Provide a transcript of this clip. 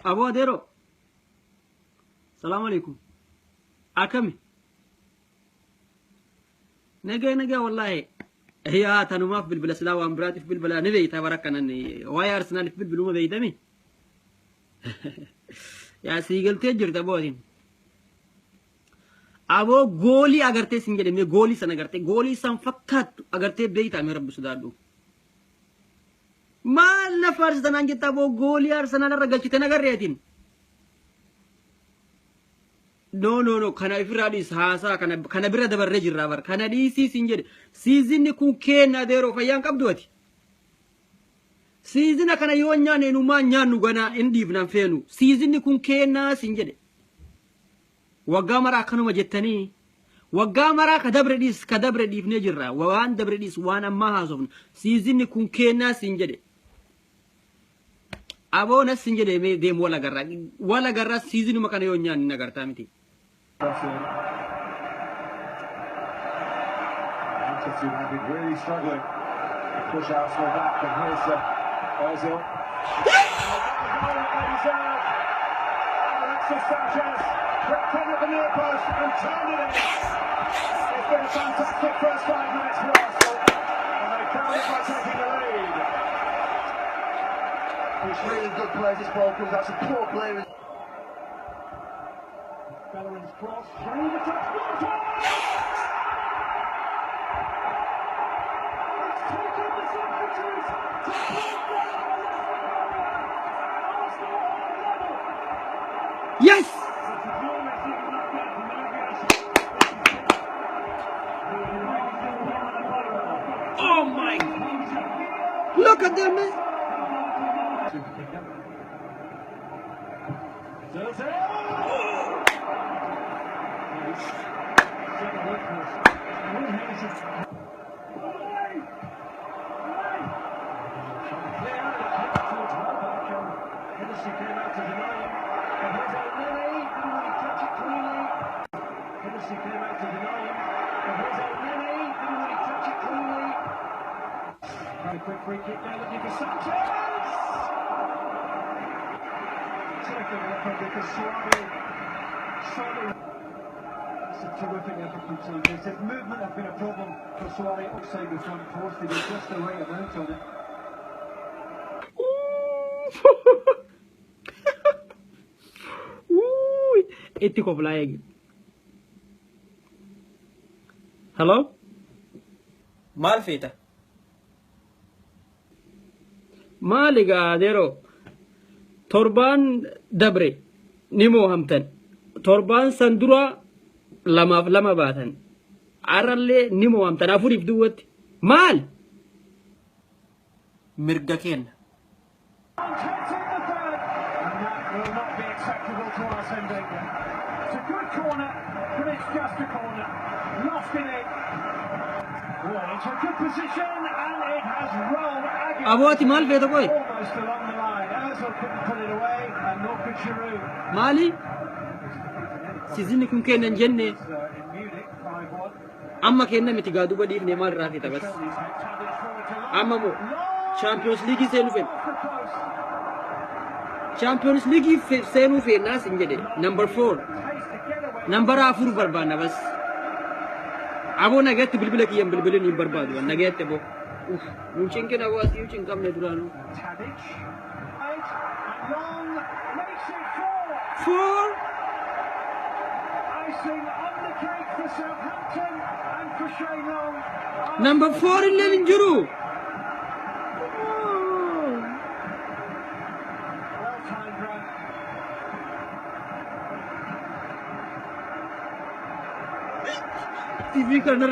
أبو ديرو السلام عليكم أكمل نجا والله هي تنوما في البلا سلا وامبرات في البلا نبي تبارك أنني ويا أرسنال في البلوم بيدمي يا سيجل تجر تبودين أبو غولي أغرتي سنجد مي غولي سن أغرتي غولي سن فكت أغرتي بيتا مي رب سدادو ما نفرس دنان جتا أبو غولي أرسنال رجل تنا غريتين no kana ifradis hasa kana bira dabar rejir rabar kana di si sinjed season ku kena dero fayan kabdoti season kana yonya ne numa nyanu gana indif nan fenu season ku kena sinjed wagamara kanu majettani wagamara ka dabre dif ne jirra wan dabre dis wana ma hazofn season ku kena sinjed abona sinjed me dem wala garra season makana yonya ni nagarta miti Manchester United really struggling to push Arsenal back, and here's Ozil. Alexis Sanchez crept in at the near post and turned it in. It's been a fantastic first 5 minutes for Arsenal, and they carried it by taking the lead. It's really good play. This ball comes out some poor play. Bellerin's cross through the touch. Yes! Oh my! Look at them, man! Quick free kick there, looking for Sanchez! Taken up because Suarez. That's a terrific effort from Sanchez. His movement has been a problem for Suarez outside the front post. He did just the right amount on it. Iti ko flying. Hello? Malfita. Maliga dero. Torban dabre. Nimo hamtan. Torban sandura lama batan. Aralle nimo hamtan. Afurif duwat. Mal. Mirga ken. It's a good corner, but it's just a corner. Lost in it. Well, it's a good position, and it has rolled again. Aboti mal vedo boy. Almost along the line. Ozil couldn't put it away, and nor could Giroud. Mali. Sizini kun kenan jenne. In Munich, 5-1. Amma kenna mitigadu badi ne mal rafita bas. Amma mo Champions League senu fen. Champions League senu fen nas injede. Number 4. Number afur barbana bas. Abo nagat bilbila kiyam bilbila ni barbadu nagat bo. Nuchin ke nawas yuchin kam ne duranu. Tadic. And long makes it 4. 4. Icing on the cake for Southampton and for Shane Long. Number 4 in Juru. Well-timed run. TV karena